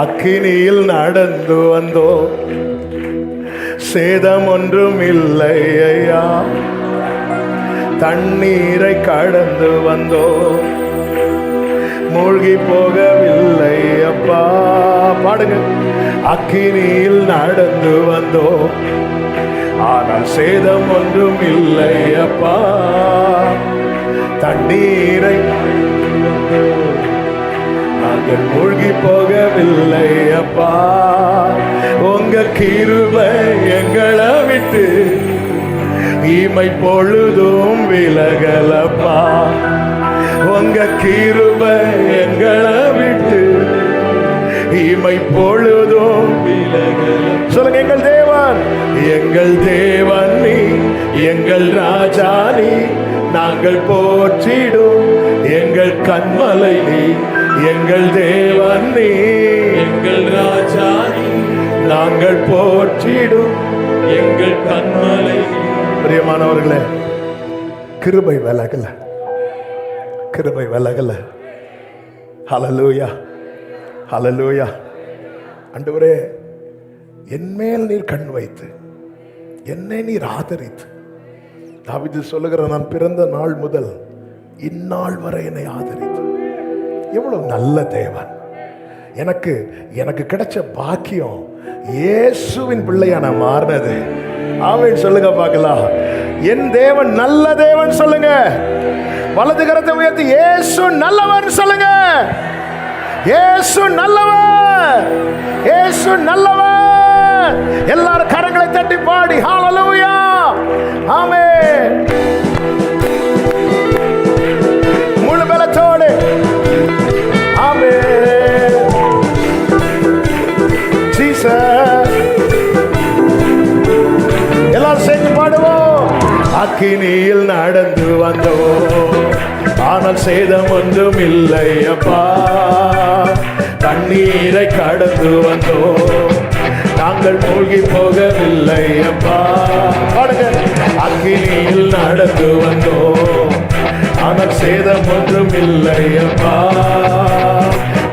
அக்கினியில் நடந்து வந்தோ, சேதம் ஒன்றும் இல்லை ஐயா. தண்ணீரை கடந்து வந்தோ, மூழ்கி போகவில்லை அப்பா. பாடுங்க. அக்கினியில் நடந்து வந்தோ, ஆனால் சேதம் ஒன்றும் இல்லை அப்பா. தண்ணீரை நாங்கள் மூழ்கி போகவில்லை அப்பா. உங்க கிருபை எங்களை விட்டு இமை பொழுதும் விலகலப்பா. உங்க கிருபை எங்களை விட்டு இமை பொழுதும் விலகல. சொல்லுங்க. எங்கள் தேவன், எங்கள் தேவன் நீ, எங்கள் ராஜா நீ, நாங்கள் போற்றிடும் எங்கள் கண்மலை நீ. எங்கள் தேவன் நீ, எங்கள் ராஜா நீ, நாங்கள் போற்றிடும் எங்கள் கண்மலை நீ. பிரியமானவர்களே, கிருபை விலகல, கிருபை விலகல. ஹல்லேலூயா, ஹல்லேலூயா. ஆண்டவரே, என்மேல் நீர் கண் வைத்து என்னை நீர் ஆதரித்து, தாவீது சொல்லுகிற, நான் பிறந்த நாள் முதல் இந்நாள் வரை என்னை ஆதரித்து. எவ்வளவு நல்ல தேவன். எனக்கு எனக்கு கிடைச்ச பாக்கியம் இயேசுவின் பிள்ளையா நான் மாறினது. ஆமென் சொல்லுங்க பார்க்கலாம். என் தேவன் நல்ல தேவன் சொல்லுங்க. வலது கரத்தை உயர்த்தி இயேசு நல்லவன் சொல்லுங்க. இயேசு நல்லவன், இயேசு நல்லவன். எல்லாரும் கரங்களை தட்டி பாடி ஹல்லேலூயா, ஆமென். முழு பலத்தோடு ஆமென். ஜீசஸ். எல்லாரும் சேர்ந்து பாடுவோம். அக்கினியில் நடந்து வந்தோம், ஆனால் சேதம் ஒன்றும் இல்லை அப்பா. தண்ணீரை கடந்து வந்தோம், நாங்கள் மூழ்கி போகவில்லை அப்பா. பாடுங்க. அக்கினியில் நடந்து வந்தோம், ஆனால் சேதம் ஒன்றும் இல்லை அப்பா.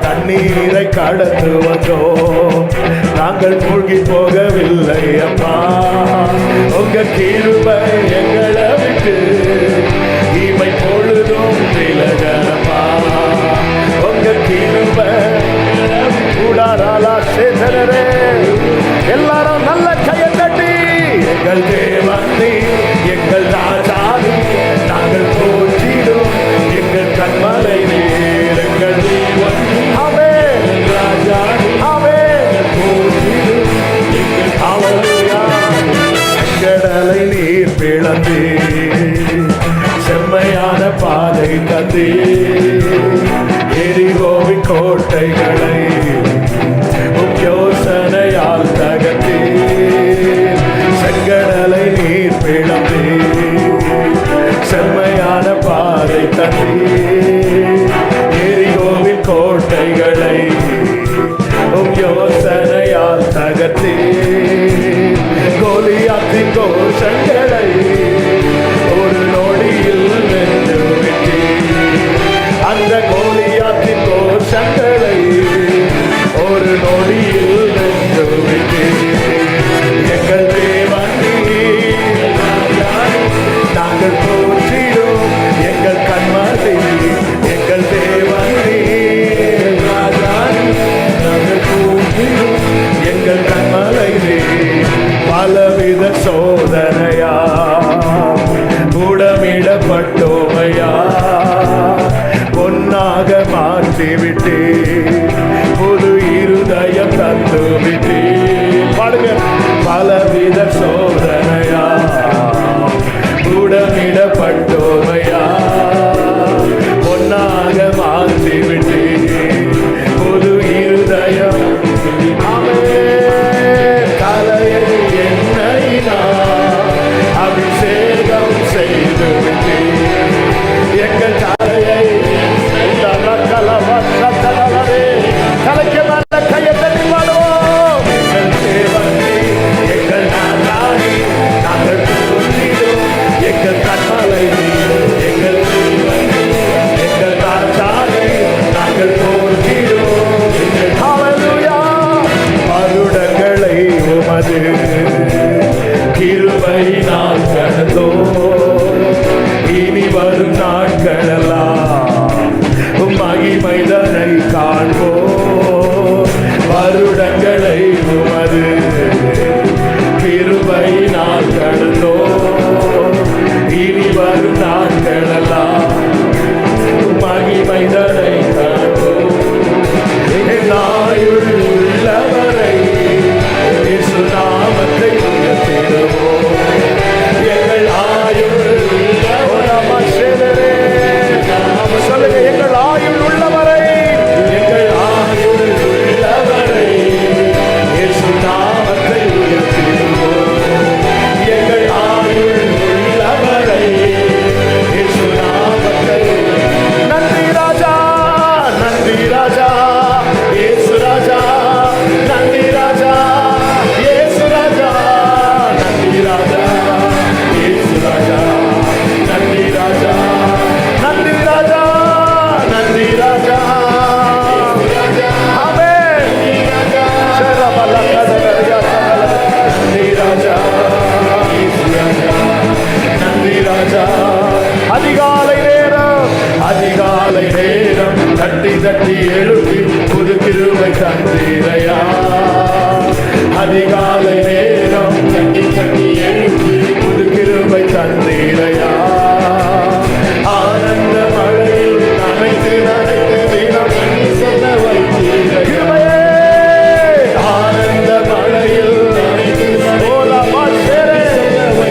தண்ணீரை கடந்து வந்தோம், நாங்கள் மூழ்கி போகவில்லை அப்பா. உங்க கிருபை எங்களை விட்டு இமை பொழுதும் விலகலப்பா. உங்க கிருபை கூடாராலா சேதரரே. எல்லாரும் நல்ல கையை தட்டி, எங்கள் தேவன் நீ, எங்கள் ராஜா நீ, நாங்கள் போற்றிடும் எங்கள் கண்மலை நீர். எங்கள் தேவன் ஆமென், ராஜா ஆமென், போற்றிடும் எங்கள் ஹல்லேலூயா. கடலை நீர் பிளந்தே, செம்மையான பாதை தந்தே, எரிகோவின் கோட்டைகளை யோசனையால் தகர்த்தே. செங்கடலை நீர் பிளந்தே, செம்மையான பாதை தந்தே, எரிகோவின் கோட்டைகளை யோசனையால் தகர்த்தே. கோலியாத்தின் கோஷங்களை ஒரு நொடியில் வென்று விட்டே. அந்த கோலியாத்தின் கோஷங்களை ஒரு நொடியில் வென்று விட்டே. எங்கள் தேவன் நீர், நாங்கள் போற்றிடும் எங்கள் கண்மலை. எங்கள் தேவன் நீர், நாங்கள் போற்றிடும் எங்கள் கண்மலை. பலவித சோதனையா கூடமிடப்பட்டோமையா, பொன்னாக மாற்றிவிட்டே, புது இருதயம் தந்து விட்டே. பாடுங்க. பலவித சோதனையா கூடமிடப்பட்டோமையா, பொன்னாக மாற்றிவிட்டே, புது இருதயம். தலையை எண்ணெயினால் அபிஷேகம் செய்து விட்டே. எங்கள் தலையை தலைக்கு மேல கையை தட்டி பாடுவோம். எங்கள் தேவன் எங்கள் நாங்கள் எங்கள் கண்மலை உமது கிருபை நான் கடந்தோ, இனி வரும் நாட்களெல்லாம் மகிமைதனை காண்போ, வருடங்களை உமது கிருபை நான் கடந்தோ, இனி வரும் நாட்களெல்லாம் மகிமைதனை காண்போ. நாயுள் உள்ளவரை இயேசு நாமத்தை உயர்த்திடுவோம். எங்கள் ஆயுள் சொல்லுங்க, எங்கள் ஆயுள் உள்ளவரை, எங்கள் ஆயுள் உள்ளவரை இயேசு நாமத்தை உயர்த்திடுவோம். எங்கள் ஆயுள் உள்ளவரை இயேசு நாமத்தை. நன்றி ராஜா, நன்றி ராஜா, இயேசு ராஜா, நன்றி ராஜா, இயேசு ராஜா, நன்றி ராஜா, இயேசு ராஜா, நன்றி ராஜா, நன்றி ராஜா, நன்றி ராஜா, ஆமென். நன்றி ராஜா, நன்றி ராஜா. அதிகாலை நேரம், அதிகாலை நேரம் தட்டி தட்டி எழுப்பி புது கிருபை தந்தீரையா. அதிகாலை நேரம் தட்டி தட்டி எழுப்பி புது கிருபை தந்தீரையா. ஆனந்த மழையில் நனைத்து நனைத்து தினம் சொல்ல வைத்தீரையா. ஆனந்த மழையில் நனைத்து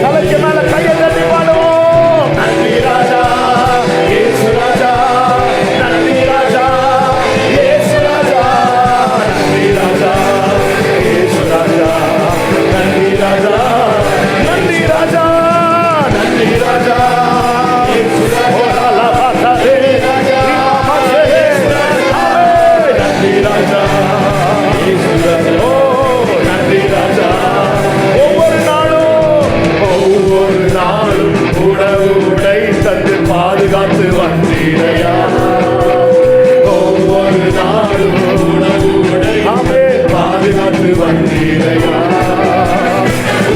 தலைக்கு மேல கையை தட்டி பாடுவோம். நன்றி ராஜா, இயேசு ராஜா, நன்றி ராஜா, இயேசு ராஜா, நன்றி ராஜா, இயேசு ராஜா, நன்றி ராஜா, நன்றி ராஜா, நன்றி ராஜா, இயேசு ராஜா, நன்றி ராஜா, நன்றி ராஜா, இயேசு ராஜா, ஓ நன்றி ராஜா. ஒவ்வொரு நாளும், ஒவ்வொரு நாளும் உணவு உடை தந்து பாதுகாத்து வந்தீரையா. ஒவ்வொரு நாளும் உணவு உடை பாதுகாத்து வந்தீரையா.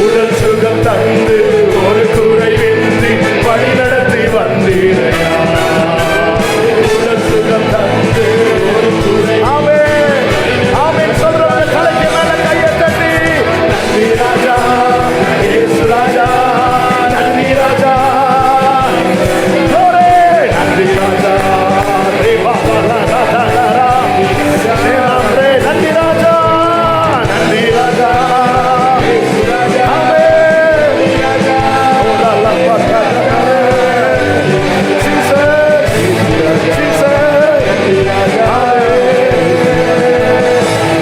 உடல் சுகம் தந்து ஒரு குறைவின்றி வழி நடத்தி வந்தீரையா. உடல் சுகம் தந்து ஒரு குறை. ஆமென், ஆமென் சொல்றவங்க தலைக்கு மேல கையை தட்டி நன்றி ராஜா, இயேசு ராஜா, நன்றி ராஜா, நன்றி ராஜா, நன்றி ராஜா, நன்றி ராஜா,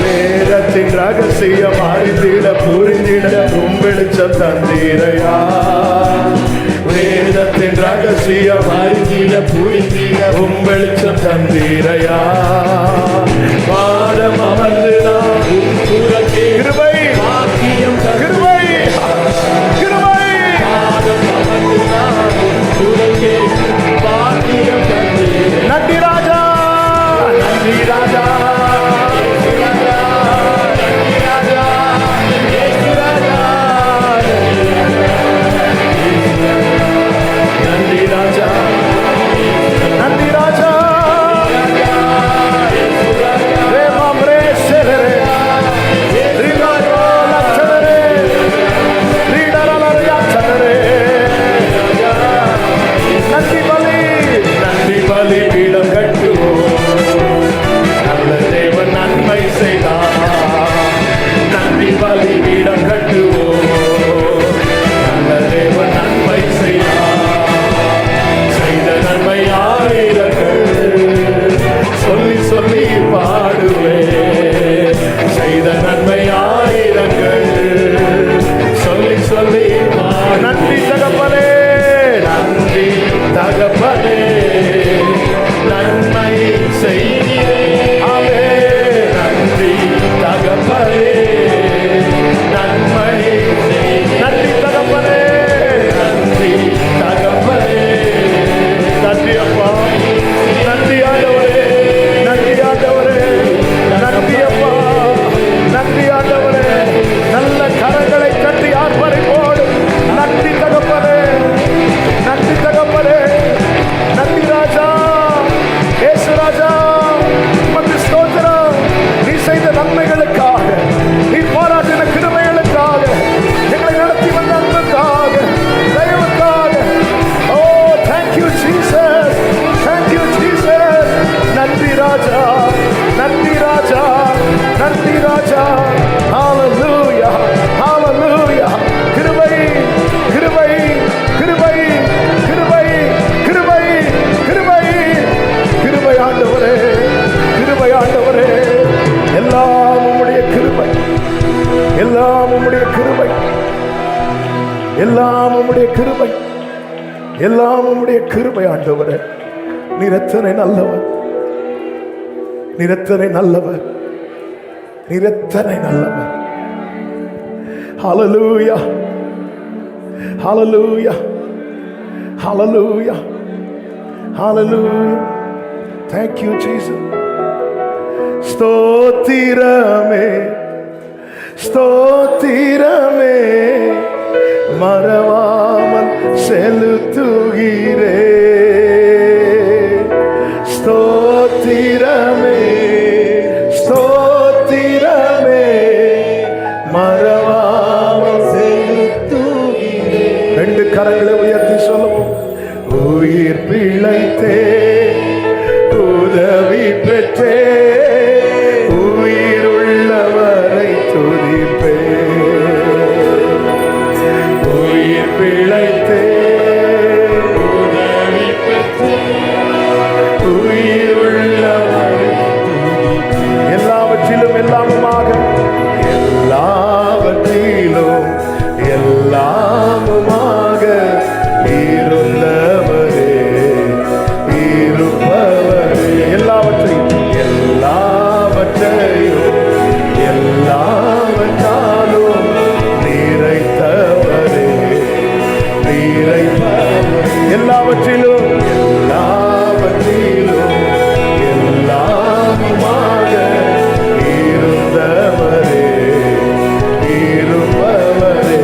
வேதத்தின் ரகசியம் அறிந்திட புரிந்திட வெளிச்சம் தந்தீரையா. வேதத்தின் ரகசியம் அறிந்திட புரிந்திட வெளிச்சம் தந்தீரையா. பாடம் அமர்ந்து நான் கிருபை வாக்கியம் கிருபை கிருபை பாடம் அமர்ந்து நான் வாக்கியம் தந்தீரை. நன்றி ராஜா, நன்றி ராஜா, நன்றி ராஜா, நன்றி ராஜா, எல்லாம் உம்முடைய கிருபை, எல்லாம் உம்முடைய கிருபை ஆண்டவரே. நீர் எத்தனை நல்லவர், நீர் எத்தனை நல்லவர், நீர் எத்தனை நல்லவர். ஹல்லேலூயா, ஹல்லேலூயா, ஹல்லேலூயா, ஹல்லேலூயா. Thank you Jesus. ஸ்தோத்திரமே, ஸ்தோத்திரமே, மறவாமல் செலுத்துகிறே. ஸ்தோத்திரமே, ஸ்தோத்திரமே, மறவாமல் செலுத்துகிறே. ரெண்டு கரங்களை உயர்த்தி சொல்லுவோம். உயிர் பிழைத்தே, உதவி பெற்றே, உயிர் உள்ளவரை துதிப்பே. உயிர் பிழைத்தே, உதவி பெற்றே, உயிர் உள்ளவரை துதிப்பே. எல்லாவற்றிலும் எல்லாமுமாக, எல்லாவற்றிலும் எல்லாமுமாக இருந்தவரே, இருப்பவரே. எல்லாவற்றையும் எல்லாவற்றையும் எல்லாவற்றாலும் நிறைத்தவரே, நிறைப்பவரே. எல்லாவற்றிலும் எல்லாவற்றிலும் எல்லாமுமாக இருந்தவரே, இருப்பவரே.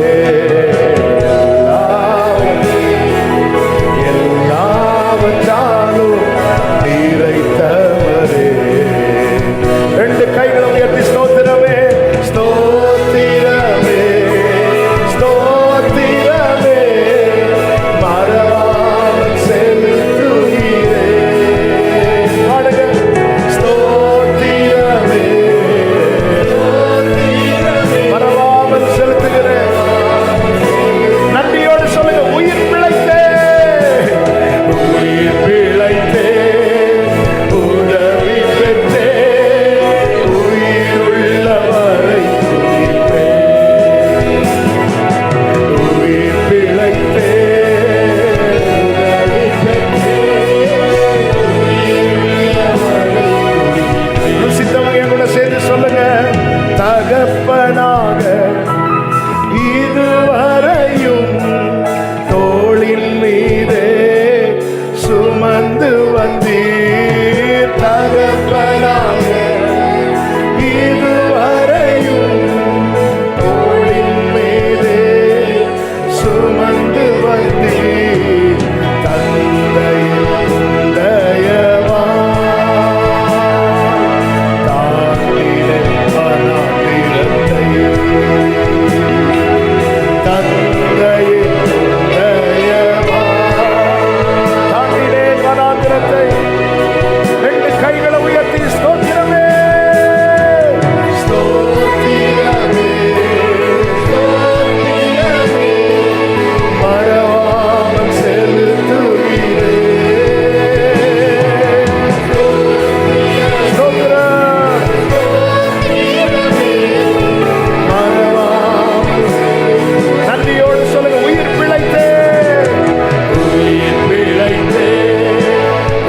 எல்லாவற்றாலும் நிறைத்தவரே. ரெண்டு கைகளை உயர்த்தி ஸ்தோத்திரமே, ஸ்தோத்திரமே, ஸ்தோத்திரமே, மறவாமல் செலுத்துகிறே. பாடுங்க. ஸ்தோத்திரமே, மறவாமல் செலுத்துகிறேன். நன்றியோடு சொல்லுங்க. உயிர் பிழைத்தே, உயிர் பிழைத்தே, உதவி பெற்றே, உயிர் உள்ளவரை துதிப்பே. உயிர் பிழைத்தே, உதவி பெற்றே, உயிர் உள்ளவரை துதிப்பே. ருசித்தவங்க கூட சேர்ந்து சொல்லுங்க. தகப்பனாக இதுவரையும் தோளின் மீதே சுமந்து வந்தீர். தகப்பனாக இதுவரையும் தோளின் மீதே சுமந்து வந்தீர். தந்தையின் தயவால் தாங்கினே வனாந்திரத்தை. தந்தையின் தயவால் தாங்கினே வனாந்திரத்தை. ரெண்டு கைகளை உயர்த்தி ஸ்தோத்திரமே, ஸ்தோத்திரமே, ஸ்தோத்திரமே, மறவாமல் செலுத்துகிறே. ஸ்தோத்திரம், மறவாமல். நன்றியோடு சொல்லுங்க. உயிர் பிழைத்தே, உயிர் பிழைத்தே,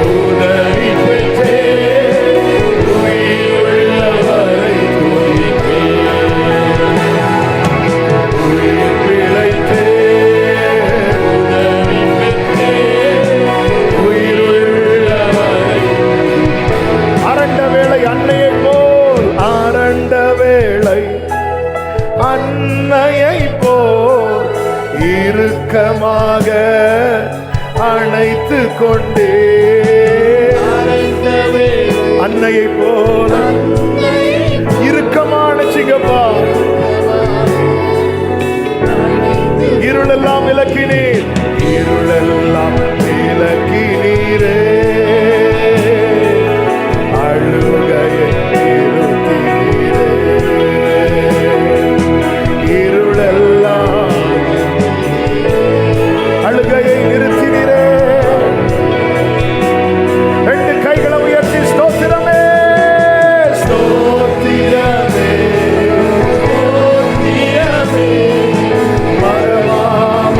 உதவி பெற்றே, உயிர் உள்ளவரை துதிப்பே. உயிர் பிழைத்தே, உதவி பெற்றே, உயிர் உள்ளவரை. அரண்ட வேளை அன்னையை போல், அரண்ட வேளை அன்னையை போல் இறுக்கமாக அணைத்து கொண்டே. அன்னையை போல இறுக்கமான சிங்கப்பா. இருளெல்லாம் விலக்கினீர், இருளெல்லாம் விலக்கினீரே. அழுகையை நிறுத்தினீரே. இருளெல்லாம் அழுகையை நிறுத்தினீரே. ரெண்டு கைகளை உயர்த்தி ஸ்தோத்திரமே, ஸ்தோத்திரமே, ஸ்தோத்திரமே, மறவாமல்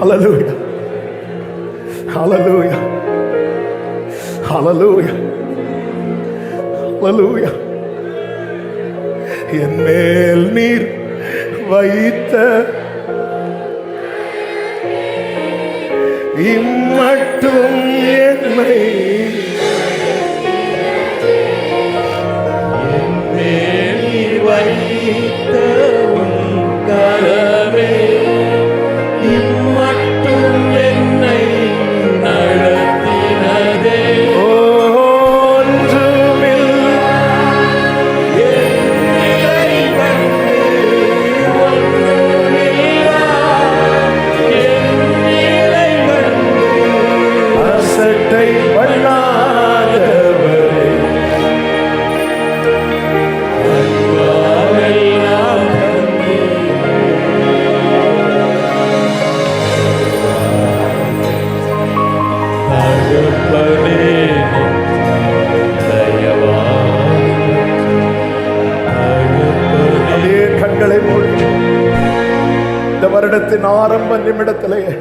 Hallelujah. Hallelujah. Hallelujah. Hallelujah. என் மேல் நீர் வைத்த இம்மட்டும் என்னை வைத்த உன் கரமே இம்மட்டும் என்னை நடத்தினதே. அசட்டை பண்ணாதவரே இந்த வருடத்தின் ஆரம்ப நிமிடத்திலேயே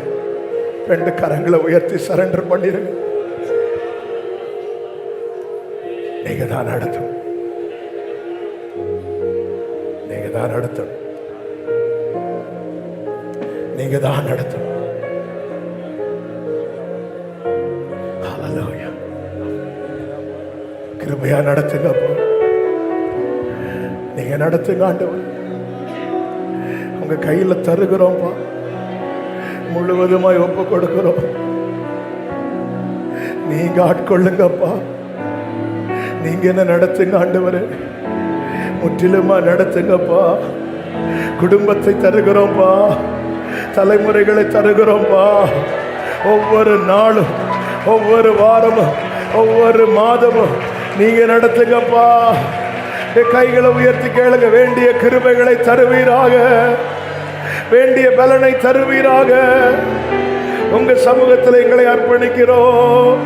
2 கரங்களை உயர்த்தி சரண்டர் பண்ணிருங்க. நீங்க தான் நடத்தும், நீங்க தான் நடத்தும், நீங்க தான் நடத்தும். ஹல்லேலூயா. கிருபையா நடத்துங்க அப்பா, நீங்க நடத்துங்க ஆண்டவர். உங்க கையில தருகிறோம்ப்பா, முழுவதுமாய் ஒப்பு கொடுக்கிறோம். நீங்க ஆட்கொள்ளுங்கப்பா, நீங்க என்ன நடத்துங்க ஆண்டவரே, முற்றிலுமா நடத்துங்கப்பா. குடும்பத்தை தருகிறோம்ப்பா, தலைமுறைகளை தருகிறோம்ப்பா. ஒவ்வொரு நாளும், ஒவ்வொரு வாரமும், ஒவ்வொரு மாதமும் நீங்க நடத்துங்கப்பா. கைகளை உயர்த்தி கேளுங்க. வேண்டிய கிருபைகளை தருவீராக, வேண்டிய பலனை தருவீராக. உங்க சமூகத்தில் எங்களை அர்ப்பணிக்கிறோம்.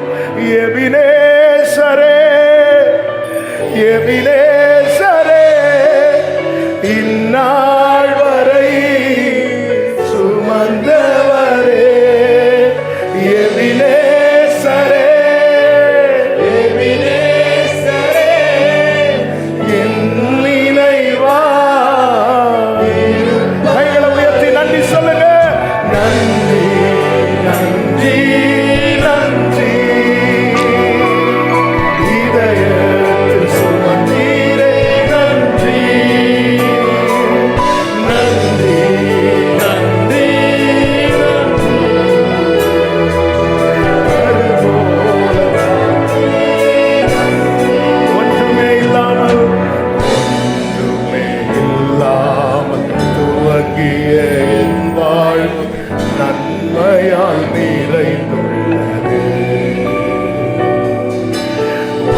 எபினேசரே, எபினேசரே, இந்நாள் வரை சுமந்தவரே. எபினேசரே, எபினேசரே, என் நினைவா. கைகளை உயர்த்தி நன்றி சொல்லுங்க. நன்றி, நன்றி, நன்றி. இதயத்தில் சுமந்தீரே, நன்றி, நன்றி, நன்றி, ஒன்றுமே இல்லாமல், ஒன்றுமே இல்லாமல் துவங்கிய என் வாழ்வு நன்மையால் நிறைந்துள்ளது.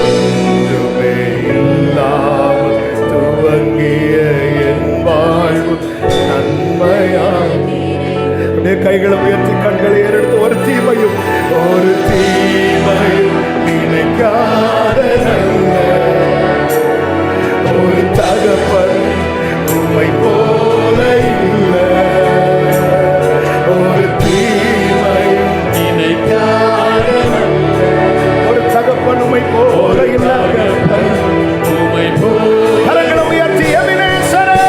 ஒன்றுமே இல்லாமல் துவங்கிய என் வாழ்வு நன்மையால். அப்படியே கைகளை உயர்த்தி கண்களை ஏறெடுத்து ஒரு தீமையும் நினைக்காத நல்ல ஒரு தகப்பன் உம்மை போல இல்லை. ஒரு தீமையும் நினைக்காத நல்ல ஒரு தகப்பன் உம்மை போல இல்லை. உம்மை போல கரங்களை உயர்த்தி எபினேசரே,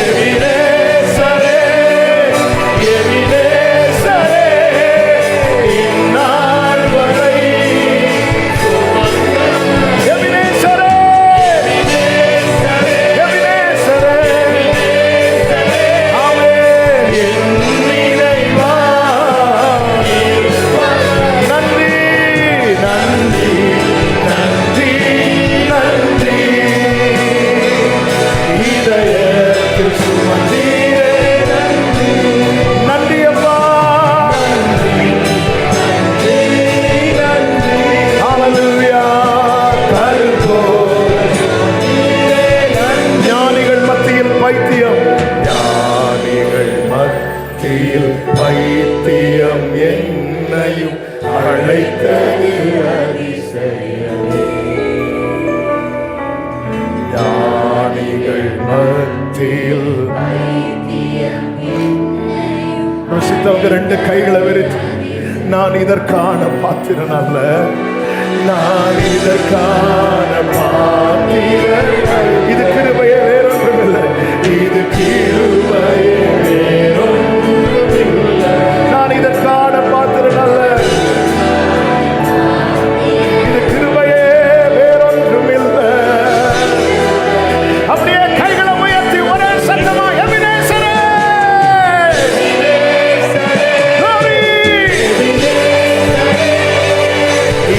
எபினேசரே, எபினேசரே, இந்நாள் வரை எபினேசரே, எபினேசரே, ஆமென். என் நினைவா. நன்றி, நன்றி, நன்றி, நன்றி. இதயத்தில் சுமந்தீரே, நன்றி, நன்றி அப்பா. நன்றி, நன்றி. ஹல்லேலூயா. ஞானிகள் மத்தியில் பைத்தியம், ஞானிகள் மத்தியில் பைத்தியம் என்னையும் அழைத்தது அதிசயமே. ஞானிகள் மத்தியில் ருசி விசுவாசித்தவங்க ரெண்டு கைகளை விரித்து, நான் இதற்கான பாத்திரன் அல்ல, நான் இதற்கான பாத்திரன். இது கிருபையே, வேறொன்றும் இல்லை. இது கிருபையே, வேறொன்றும் இல்லை. நான் இதற்கான பாத்திரன் அல்ல, இது கிருபையே, வேறொன்றும் இல்லை. அப்படியே கைகளை உயர்த்தி ஒரே சத்தமா எபினேசரே, glory.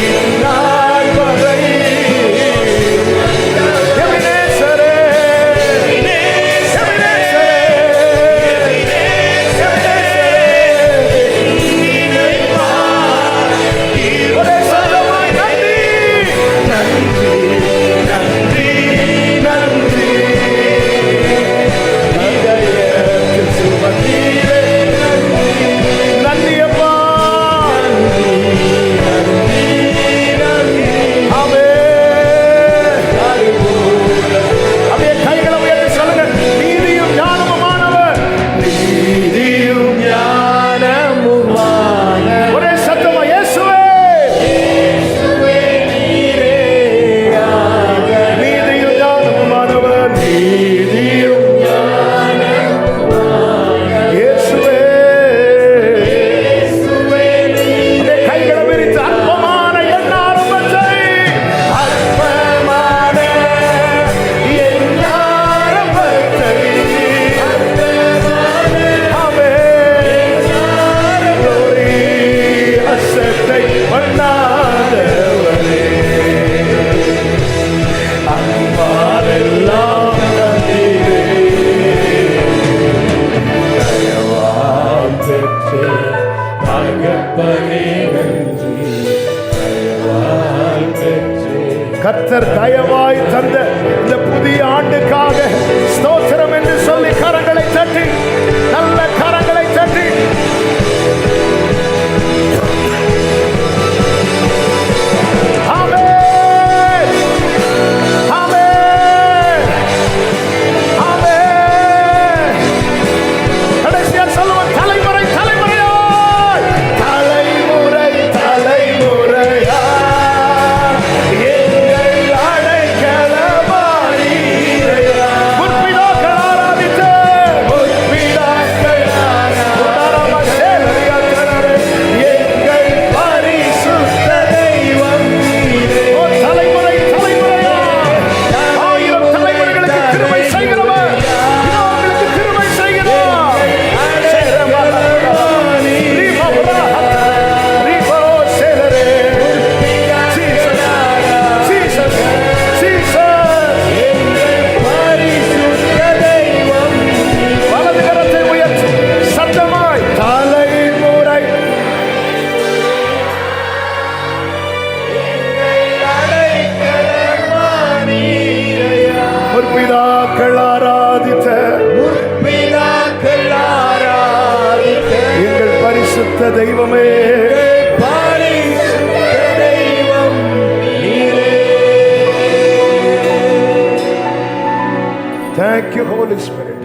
இந்நாள் வரை எபினேசரே, எபினேசரே, ஒரே சத்தமாய் நன்றி, நன்றி, நன்றி, நன்றி. இதயத்தில் சுமந்தீரே, நன்றி அப்பா, ஆமென். அப்படியே கைகளை உயர்த்தி சொல்லுங்க, நீதியும் ஞானமுமானவர், நீதியும் ஞானமுமான ஒரே சத்தமா இயேசுவே, நீதியும் ஞானமுமானவர், நீதியும் இயேசுவே. அப்படியே கைகளை விரித்து அற்பமான என் ஆரம்பத்தை, அற்பமான என் ஆரம்பத்தை, ஆமென். glory, அசட்டை பண்ணாதவரே, அன்பாலெல்லாம் தந்தீரே, தயவால் பெற்றே தகப்பனே நன்றி, தயவால் பெற்றே. கர்த்தர் தயவாய் தந்த இந்த புதிய ஆண்டுக்காக ஸ்தோத்திரம் என்று சொல்லி கரங்களை தட்டி, நல்ல கரங்களை தட்டி, ஆமென், ஆமென், ஆமென். கடைசியா சொல்லுவோம், தலைமுறை தலைமுறையாய், தலைமுறை தலைமுறையாய் எங்கள் அடைக்கலமானீரையா. முற்பிதாக்கள் ஆராதித்த, முற்பிதாக்கள் ஆராதித்த எங்கள் பரிசுத்த தெய்வம் நீரே. ஓ தலைமுறை தலைமுறையாய், 1000 தலைமுறைகளுக்கு கிருபை செய்கிறவர், இதோ உங்களுக்கு கிருபை செய்கிறார். வலது கரத்தை உயர்த்தி சத்தமாய், தலைமுறை முற்பிதாக்கள் ஆராதித்த முற்பிதாக்கள் ஆராதித்த எங்கள் பரிசுத்த தெய்வமே, பரிசுத்த தெய்வம் நீரே. thank you Holy Spirit.